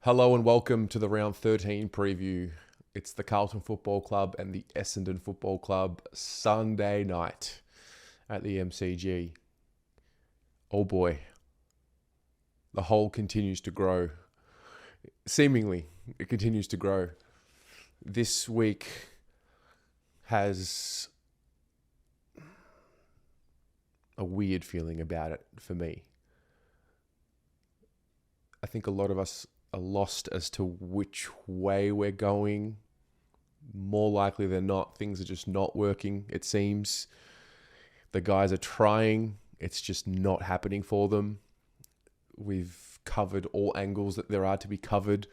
Hello and welcome to the round 13 preview. It's the Carlton Football Club and the Essendon Football Club Sunday night at the MCG. Oh boy, the hole continues to grow. Seemingly, it continues to grow. This week has a weird feeling about it for me. I think a lot of us are lost as to which way we're going. More likely than not, things are just not working, it seems. The guys are trying, it's just not happening for them. We've covered all angles that there are to be covered.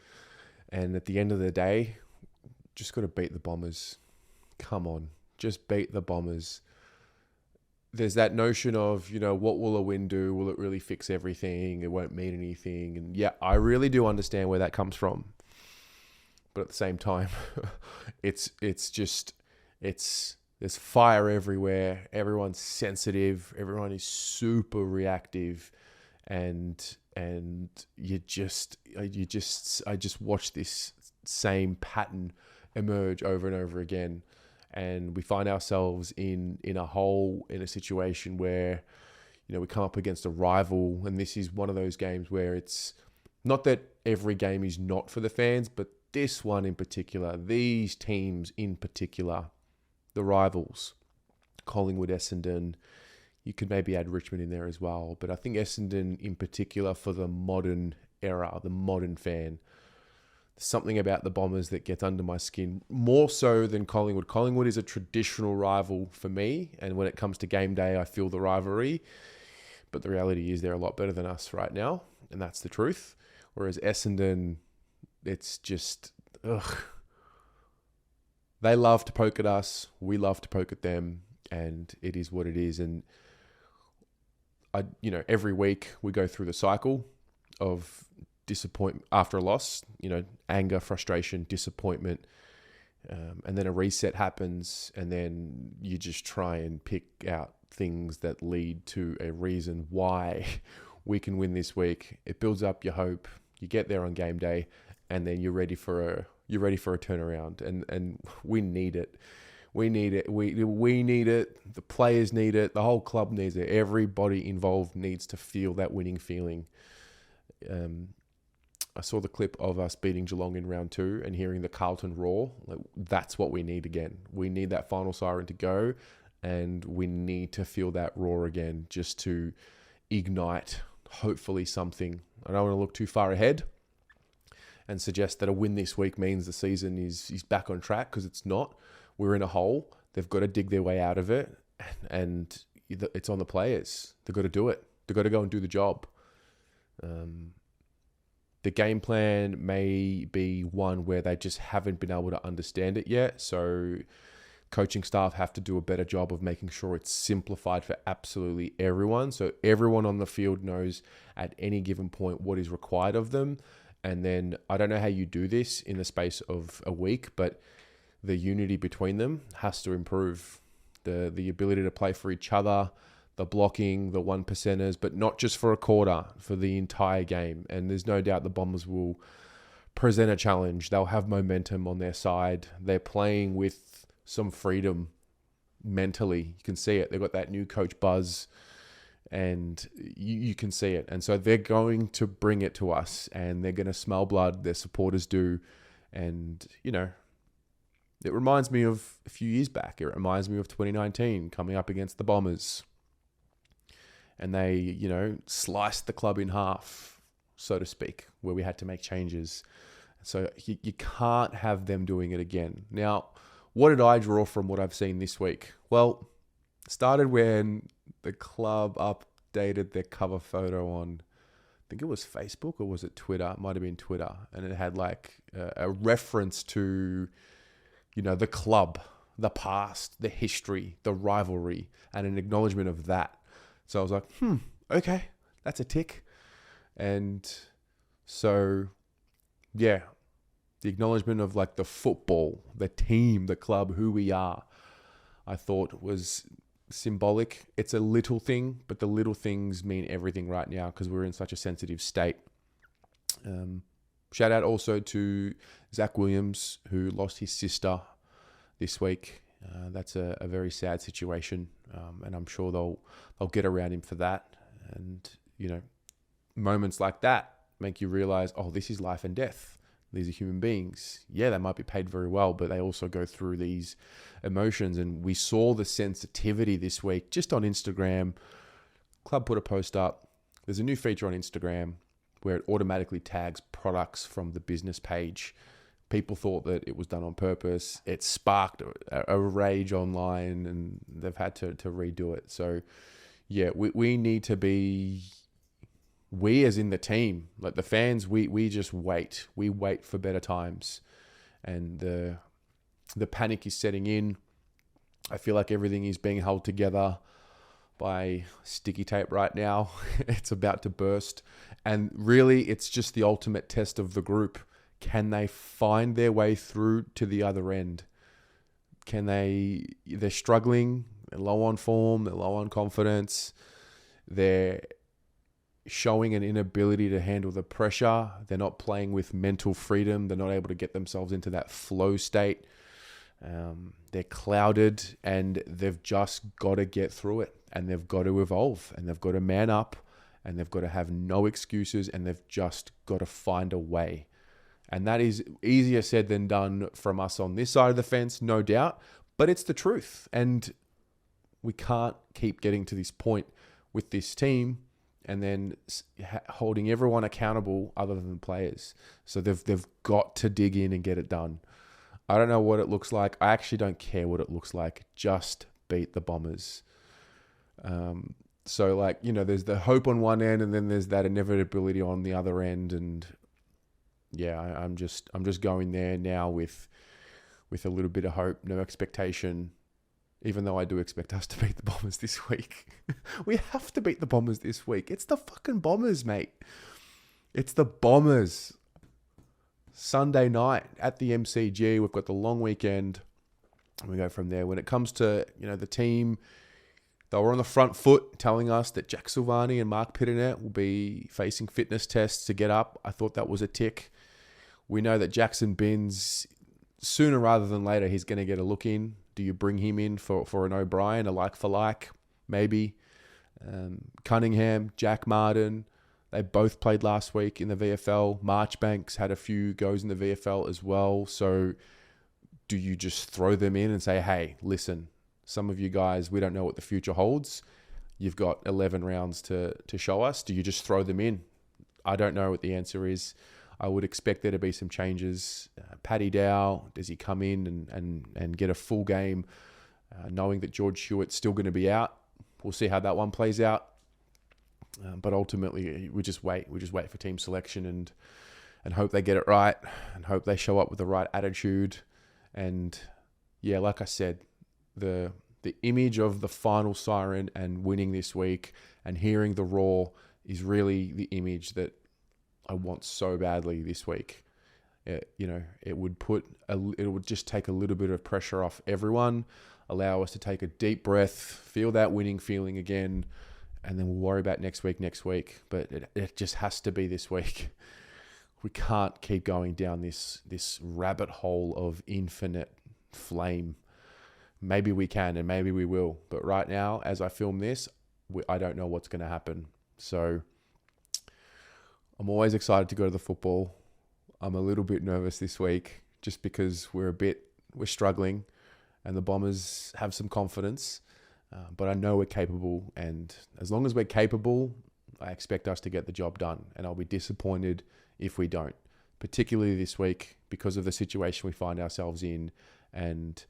And at the end of the day, just got to beat the Bombers. Come on, just beat the Bombers. There's that notion of, what will a win do? Will it really fix everything? It won't mean anything. And yeah, I really do understand where that comes from. But at the same time, there's fire everywhere. Everyone's sensitive. Everyone is super reactive. And I just watch this same pattern emerge over and over again. And we find ourselves in a hole, in a situation where, we come up against a rival. And this is one of those games where it's not that every game is not for the fans, but this one in particular, these teams in particular, the rivals, Collingwood, Essendon, you could maybe add Richmond in there as well. But I think Essendon in particular for the modern era, the modern fan, something about the Bombers that gets under my skin more so than Collingwood. Collingwood is a traditional rival for me. And when it comes to game day, I feel the rivalry. But the reality is they're a lot better than us right now. And that's the truth. Whereas Essendon, it's just, they love to poke at us. We love to poke at them. And it is what it is. And every week we go through the cycle of disappointment after a loss, anger, frustration, disappointment, and then a reset happens, and then you just try and pick out things that lead to a reason why we can win this week. It builds up your hope. You get there on game day, and then you're ready for a turnaround, and we need it. We need it. We need it. The players need it. The whole club needs it. Everybody involved needs to feel that winning feeling. I saw the clip of us beating Geelong in round 2 and hearing the Carlton roar. That's what we need again. We need that final siren to go, and we need to feel that roar again just to ignite, hopefully, something. I don't want to look too far ahead and suggest that a win this week means the season is back on track, because it's not. We're in a hole. They've got to dig their way out of it, and it's on the players. They've got to do it. They've got to go and do the job. The game plan may be one where they just haven't been able to understand it yet. So coaching staff have to do a better job of making sure it's simplified for absolutely everyone. So everyone on the field knows at any given point what is required of them. And then I don't know how you do this in the space of a week, but the unity between them has to improve. The ability to play for each other, the blocking, the 1%ers, but not just for a quarter, for the entire game. And there's no doubt the Bombers will present a challenge. They'll have momentum on their side. They're playing with some freedom mentally. You can see it. They've got that new coach buzz, and you can see it. And so they're going to bring it to us, and they're going to smell blood. Their supporters do. And, it reminds me of a few years back. It reminds me of 2019 coming up against the Bombers. And they, sliced the club in half, so to speak, where we had to make changes. So you can't have them doing it again. Now, what did I draw from what I've seen this week? Well, it started when the club updated their cover photo on, I think it was Facebook, or was it Twitter? It might have been Twitter. And it had a reference to, the club, the past, the history, the rivalry, and an acknowledgement of that. So I was like, okay, that's a tick. And so, yeah, the acknowledgement of the football, the team, the club, who we are, I thought was symbolic. It's a little thing, but the little things mean everything right now because we're in such a sensitive state. Shout out also to Zach Williams, who lost his sister this week. That's a very sad situation, and I'm sure they'll get around him for that. And, moments like that make you realize, oh, this is life and death. These are human beings. Yeah, they might be paid very well, but they also go through these emotions. And we saw the sensitivity this week just on Instagram. Club put a post up. There's a new feature on Instagram where it automatically tags products from the business page. People thought that it was done on purpose. It sparked a rage online, and they've had to redo it. So, yeah, we need to be, we as in the team, like the fans, we just wait. We wait for better times. And the panic is setting in. I feel like everything is being held together by sticky tape right now. It's about to burst. And really, it's just the ultimate test of the group. Can they find their way through to the other end? They're struggling, they're low on form, they're low on confidence, they're showing an inability to handle the pressure, they're not playing with mental freedom, they're not able to get themselves into that flow state, they're clouded, and they've just got to get through it, and they've got to evolve, and they've got to man up, and they've got to have no excuses, and they've just got to find a way. And that is easier said than done from us on this side of the fence, no doubt. But it's the truth. And we can't keep getting to this point with this team and then holding everyone accountable other than the players. So they've got to dig in and get it done. I don't know what it looks like. I actually don't care what it looks like. Just beat the Bombers. So, there's the hope on one end, and then there's that inevitability on the other end. And yeah, I'm just going there now with a little bit of hope, no expectation, even though I do expect us to beat the Bombers this week. We have to beat the Bombers this week. It's the fucking Bombers, mate. It's the Bombers. Sunday night at the MCG. We've got the long weekend, and we go from there. When it comes to, the team, they were on the front foot telling us that Jack Silvani and Mark Pitternet will be facing fitness tests to get up. I thought that was a tick. We know that Jackson Binns, sooner rather than later, he's going to get a look in. Do you bring him in for an O'Brien, a like for like? Maybe. Cunningham, Jack Martin, they both played last week in the VFL. Marchbanks had a few goes in the VFL as well. So do you just throw them in and say, hey, listen, some of you guys, we don't know what the future holds. You've got 11 rounds to show us. Do you just throw them in? I don't know what the answer is. I would expect there to be some changes. Paddy Dow, does he come in and get a full game, knowing that George Hewitt's still going to be out? We'll see how that one plays out. But ultimately, we just wait. We just wait for team selection and hope they get it right, and hope they show up with the right attitude. And yeah, like I said, the image of the final siren and winning this week and hearing the roar is really the image that I want so badly this week. It would just take a little bit of pressure off everyone, allow us to take a deep breath, feel that winning feeling again, and then we'll worry about next week. But it just has to be this week. We can't keep going down this rabbit hole of infinite flame. Maybe we can, and maybe we will. But right now, as I film this, I don't know what's going to happen. So I'm always excited to go to the football. I'm a little bit nervous this week just because we're struggling, and the Bombers have some confidence. But I know we're capable, and as long as we're capable, I expect us to get the job done. And I'll be disappointed if we don't, particularly this week because of the situation we find ourselves in. And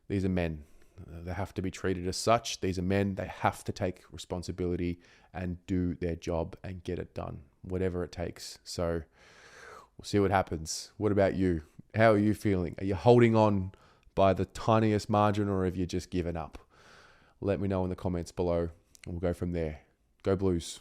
these are men. They have to be treated as such. These are men. They have to take responsibility and do their job and get it done, whatever it takes. So we'll see what happens. What about you? How are you feeling? Are you holding on by the tiniest margin, or have you just given up? Let me know in the comments below, and we'll go from there. Go Blues.